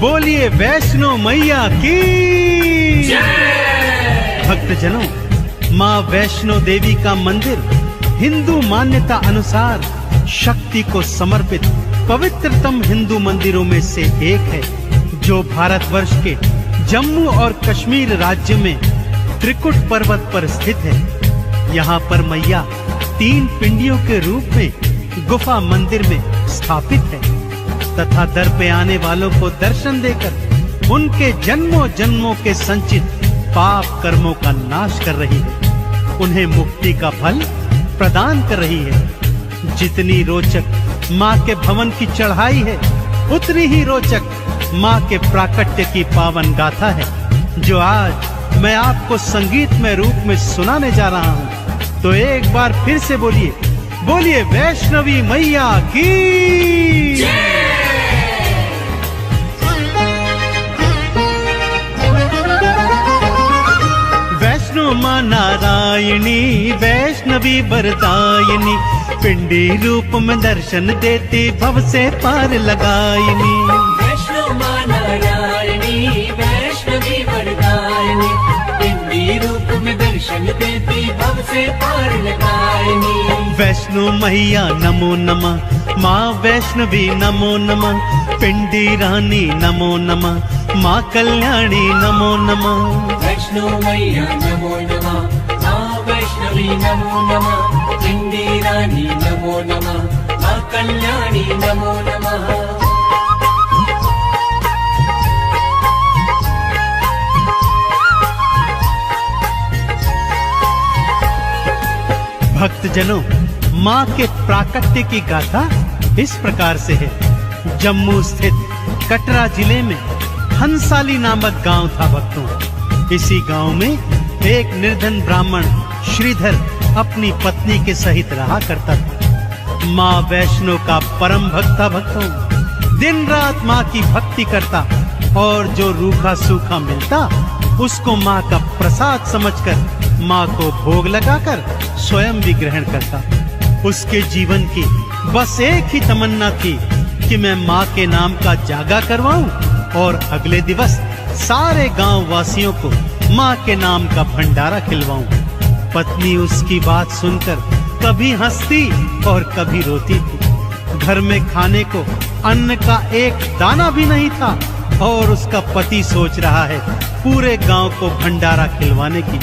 बोलिए वैष्णो मैया की जय। भक्तजनों, माँ वैष्णो देवी का मंदिर हिंदू मान्यता अनुसार शक्ति को समर्पित पवित्रतम हिंदू मंदिरों में से एक है, जो भारतवर्ष के जम्मू और कश्मीर राज्य में त्रिकुट पर्वत पर स्थित है। यहाँ पर मैया 3 पिंडियों के रूप में गुफा मंदिर में स्थापित है तथा दर पे आने वालों को दर्शन देकर उनके जन्मों जन्मों के संचित पाप कर्मों का नाश कर रही है, उन्हें मुक्ति का फल प्रदान कर रही है। जितनी रोचक माँ के भवन की चढ़ाई है, उतनी ही रोचक माँ के प्राकट्य की पावन गाथा है, जो आज मैं आपको संगीतमय रूप में सुनाने जा रहा हूँ। तो एक बार फिर से बोलिए, बोलिए वैष्णवी मैया की जय। वैष्णो माँ नारायणी वैष्णवी वरदायिनी, पिंडी रूप में दर्शन देती भव से पार लगायिनी। वैष्णो माँ नारायणी वैष्णवी वरदायिनी, पिंडी रूप में दर्शन देती भव से पार लगायिनी। वैष्णो मैया नमो नमः, माँ वैष्णवी नमो नमः, पिंडी रानी नमो नमः, माँ कल्याणी नमो नमः। वैष्णो मैया नमो नमः, माँ वैष्णवी नमो नमः, पिंडी रानी नमो नमः, माँ कल्याणी नमो नमः। भक्तजनों, माँ के प्राकट्य की गाथा इस प्रकार से है। जम्मू स्थित कटरा जिले में हंसाली नामक गांव था भक्तों। इसी गांव में एक निर्धन ब्राह्मण श्रीधर अपनी पत्नी के सहित रहा करता था। माँ वैष्णो का परम भक्त था भक्तों। दिन रात माँ की भक्ति करता और जो रूखा सूखा मिलता उसको माँ का प्रसाद समझकर माँ को भोग लगाकर स्वयं भी ग्रहण करता। उसके जीवन की बस एक ही तमन्ना थी कि मैं माँ के नाम का जागा करवाऊं और अगले दिवस सारे गांव वासियों को माँ के नाम का भंडारा खिलवाऊं। पत्नी उसकी बात सुनकर कभी हंसती और कभी रोती थी। घर में खाने को अन्न का एक दाना भी नहीं था और उसका पति सोच रहा है पूरे गांव को भंडारा खिलवाने की।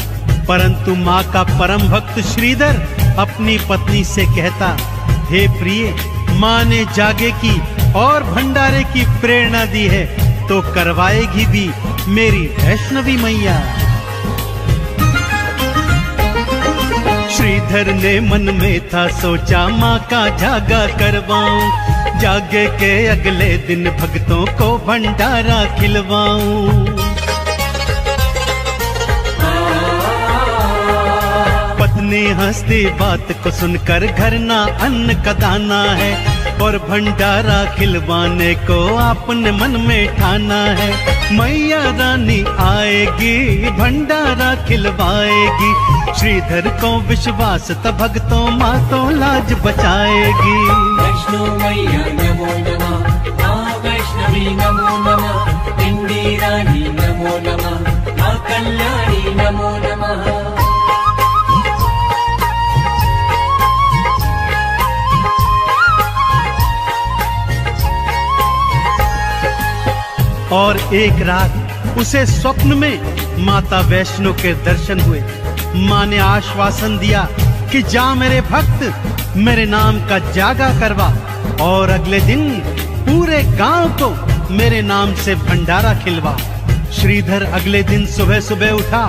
परंतु माँ का परम भक्त श्रीधर अपनी पत्नी से कहता, हे प्रिय, माँ ने जागे की और भंडारे की प्रेरणा दी है तो करवाएगी भी मेरी वैष्णवी मैया। श्रीधर ने मन में था सोचा माँ का जागा करवाऊं, जागे के अगले दिन भक्तों को भंडारा खिलवाऊं। पत्नी हंसती बात को सुनकर घर ना अन्न का दाना है और भंडारा खिलवाने को आपने मन में ठाना है। मैया रानी आएगी भंडारा खिलवाएगी, श्रीधर को विश्वास त भक्तों माँ तो लाज बचाएगी। वैष्णो मैया नमो नमः, माँ वैष्णवी नमो नमः, पिंडी रानी नमो नमः, माँ कल्याणी नमो नमः। और एक रात उसे स्वप्न में माता वैष्णो के दर्शन हुए। माँ ने आश्वासन दिया कि जा मेरे भक्त, मेरे नाम का जागा करवा और अगले दिन पूरे गांव को मेरे नाम से भंडारा खिलवा। श्रीधर अगले दिन सुबह सुबह उठा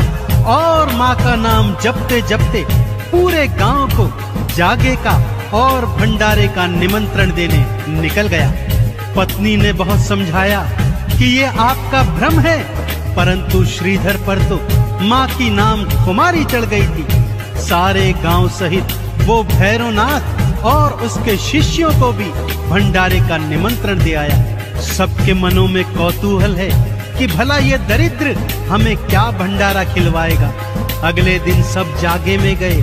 और माँ का नाम जपते जपते पूरे गांव को जागे का और भंडारे का निमंत्रण देने निकल गया। पत्नी ने बहुत समझाया कि ये आपका भ्रम है, परंतु श्रीधर पर तो माँ की नाम कुमारी चढ़ गई थी। सारे गांव सहित वो भैरवनाथ और उसके शिष्यों को भी भंडारे का निमंत्रण दे आया। सबके मनों में कौतूहल है कि भला ये दरिद्र हमें क्या भंडारा खिलवाएगा। अगले दिन सब जागे में गए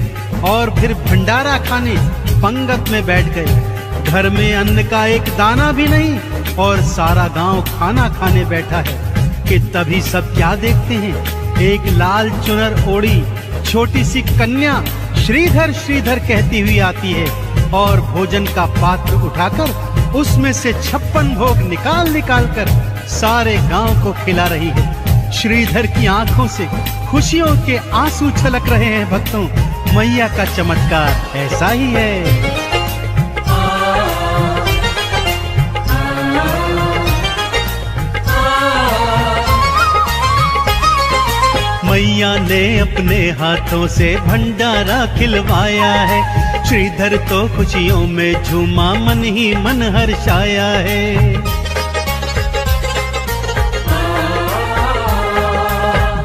और फिर भंडारा खाने पंगत में बैठ गए। घर में अन्न का एक दाना भी नहीं और सारा गांव खाना खाने बैठा है कि तभी सब क्या देखते हैं, एक लाल चुनर ओढ़ी छोटी सी कन्या श्रीधर श्रीधर कहती हुई आती है और भोजन का पात्र उठाकर उसमें से 56 भोग निकाल निकाल कर सारे गांव को खिला रही है। श्रीधर की आंखों से खुशियों के आंसू छलक रहे हैं। भक्तों, मैया का चमत्कार ऐसा ही है। मैया ने अपने हाथों से भंडारा खिलवाया है। श्रीधर तो खुशियों में झूमा, मन ही मन हर्षाया है।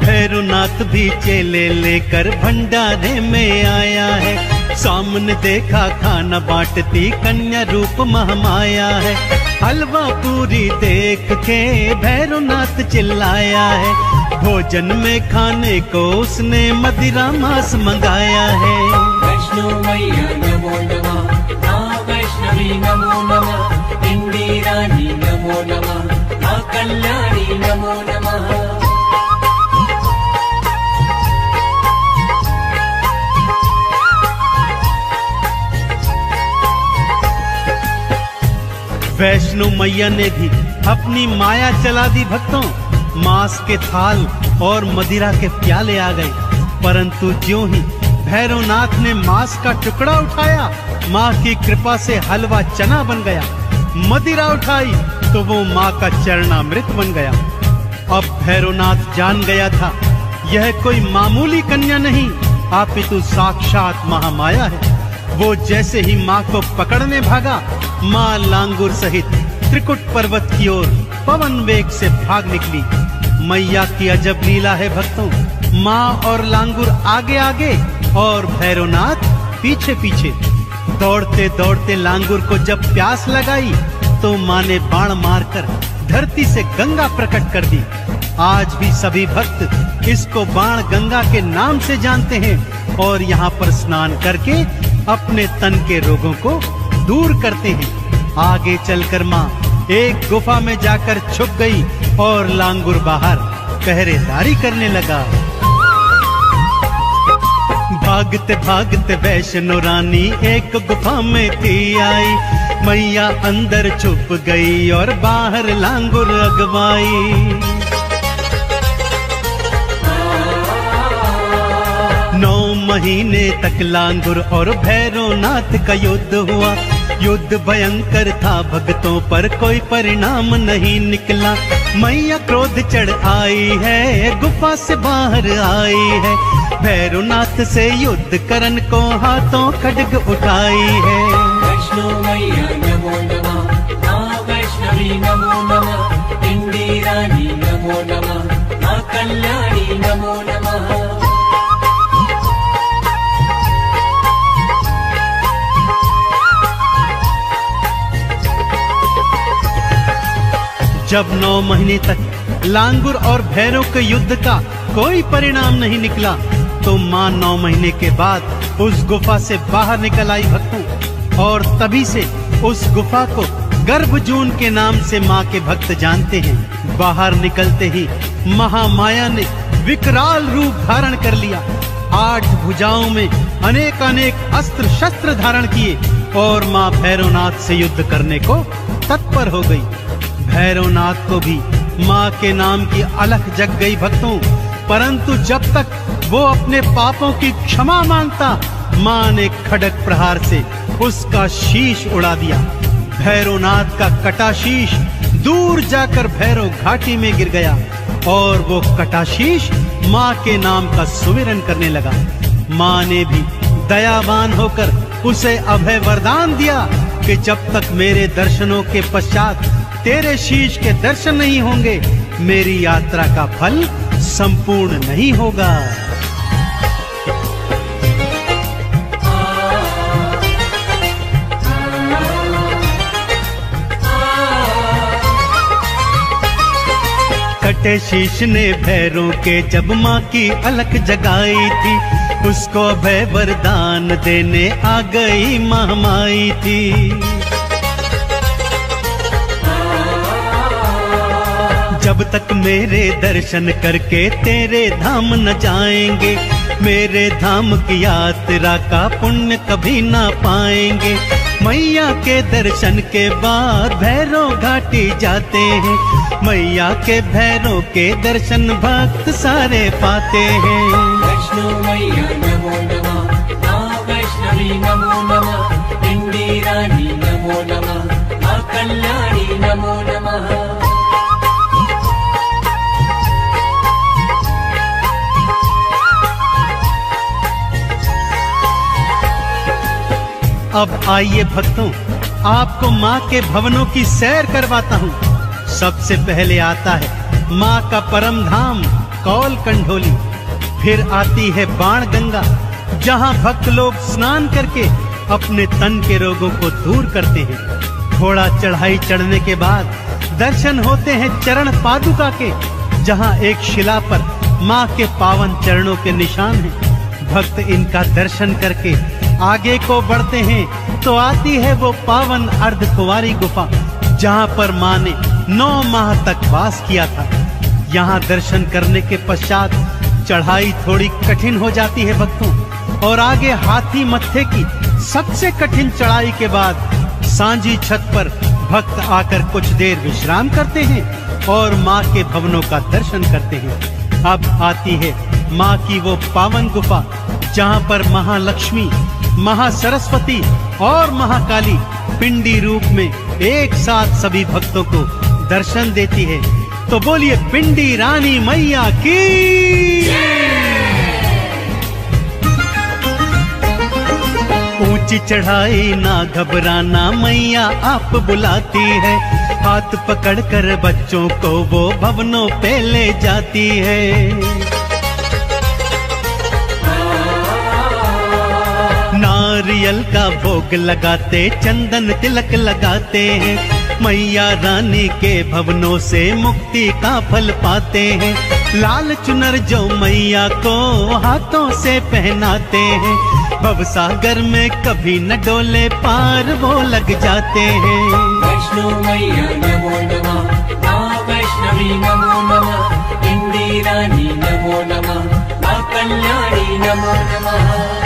भैरवनाथ भी चेले लेकर भंडारे में आया है। सामने देखा खाना बांटती कन्या रूप महामाया है। हलवा पूरी देख के भैरवनाथ चिल्लाया है। भोजन में खाने को उसने मदिरा मांस मंगाया है। वैष्णो मैया नमो नमः, मां वैष्णवी नमो नमः, इंदी रानी नमो नमः, मां कल्याणी नमो नमः। वैष्णो मैया ने भी अपनी माया चला दी। भक्तों, मांस के थाल और मदिरा के प्याले आ गए, परंतु ज्यों ही भैरवनाथ ने मांस का टुकड़ा उठाया, माँ की कृपा से हलवा चना बन गया। मदिरा उठाई तो वो माँ का चरणामृत बन गया। अब भैरवनाथ जान गया था यह कोई मामूली कन्या नहीं, अपितु साक्षात महामाया है। वो जैसे ही माँ को पकड़ने भागा, माँ लांगुर सहित त्रिकुट पर्वत की ओर पवन वेग से भाग निकली। मैया की अजब लीला है भक्तों, माँ और लांगुर आगे आगे और भैरवनाथ पीछे पीछे। दौड़ते दौड़ते लांगुर को जब प्यास लगाई तो माँ ने बाण मारकर धरती से गंगा प्रकट कर दी। आज भी सभी भक्त इसको बाण गंगा के नाम से जानते हैं और यहाँ पर स्नान करके अपने तन के रोगों को दूर करते हैं। आगे चलकर माँ एक गुफा में जाकर छुप गई और लांगुर बाहर पहरेदारी करने लगा। भागते भागते वैष्णो रानी एक गुफा में थी आई। मैया अंदर छुप गई और बाहर लांगुर अगवाई। 9 महीने तक लांगुर और भैरवनाथ का युद्ध हुआ। युद्ध भयंकर था, भक्तों पर कोई परिणाम नहीं निकला। मैया क्रोध चढ़ आई है, गुफा से बाहर आई है। भैरवनाथ से युद्ध करन को हाथों खड्ग उठाई है। वैष्णो मैया नमो नमः, मां वैष्णवी नमो नमः, इंदी रानी नमो नमः, मां कल्याणी नमो नमः। जब 9 महीने तक लांगुर और भैरव के युद्ध का कोई परिणाम नहीं निकला तो माँ 9 महीने के बाद उस गुफा से बाहर निकल आई भक्तों। और तभी से उस गुफा को गर्भजून के नाम से माँ के भक्त जानते हैं। बाहर निकलते ही महामाया ने विकराल रूप धारण कर लिया। 8 भुजाओं में अनेक अनेक अस्त्र शस्त्र धारण किए और माँ भैरवनाथ से युद्ध करने को तत्पर हो गई। भैरवनाथ को भी माँ के नाम की अलख जग गई भक्तों, परंतु जब तक वो अपने पापों की क्षमा मांगता, माँ ने खड्ग प्रहार से उसका शीश उड़ा दिया। भैरवनाथ का कटा शीश दूर जाकर भैरव घाटी में गिर गया और वो कटा शीश माँ के नाम का सुमिरन करने लगा। माँ ने भी दयावान होकर उसे अभय वरदान दिया कि जब तक मेरे दर्शनों के पश्चात तेरे शीश के दर्शन नहीं होंगे, मेरी यात्रा का फल संपूर्ण नहीं होगा। फटे शीश ने भैरों के जब माँ की अलख जगाई थी, उसको अभय वरदान देने आ गई महामाई थी। जब तक मेरे दर्शन करके तेरे धाम न जाएंगे, मेरे धाम की यात्रा का पुण्य कभी ना पाएंगे। मैया के दर्शन के बाद भैरव घाटी जाते हैं, मैया के भैरव के दर्शन भक्त सारे पाते हैं। वैष्णो मैया नमो नमः, माँ वैष्णवी नमो नमः, पिंडी रानी नमो नमः, माँ कल्याणी नमो नमः। अब आइए भक्तों, आपको माँ के भवनों की सैर करवाता हूँ। सबसे पहले आता है माँ का परम धाम कौल कंढोली, फिर आती है बाण गंगा, जहाँ भक्त लोग स्नान करके अपने तन के रोगों को दूर करते हैं। थोड़ा चढ़ाई चढ़ने के बाद दर्शन होते हैं चरण पादुका के, जहाँ एक शिला पर माँ के पावन चरणों के निशान हैं। भक्त इनका दर्शन करके आगे को बढ़ते हैं तो आती है वो पावन अर्धकुंवारी गुफा, जहाँ पर माँ ने 9 माह तक वास किया था। यहाँ दर्शन करने के पश्चात चढ़ाई थोड़ी कठिन हो जाती है भक्तों, और आगे हाथी मत्थे की सबसे कठिन चढ़ाई के बाद सांझी छत पर भक्त आकर कुछ देर विश्राम करते हैं और माँ के भवनों का दर्शन करते हैं। अब आती है माँ की वो पावन गुफा, जहाँ पर महालक्ष्मी, महासरस्वती और महाकाली पिंडी रूप में एक साथ सभी भक्तों को दर्शन देती है। तो बोलिए पिंडी रानी मैया की। ऊंची चढ़ाई ना घबराना, मैया आप बुलाती है, हाथ पकड़कर बच्चों को वो भवनों पे ले जाती है। नारियल का भोग लगाते, चंदन तिलक लगाते हैं, मैया रानी के भवनों से मुक्ति का फल पाते हैं। लाल चुनर जो मैया को हाथों से पहनाते हैं, भवसागर में कभी न डोले पार वो लग जाते हैं। वैष्णो मैया नमो नमः, माँ वैष्णवी नमो नमः, पिंडी रानी नमो नमः, माँ कल्याणी नमो नमः।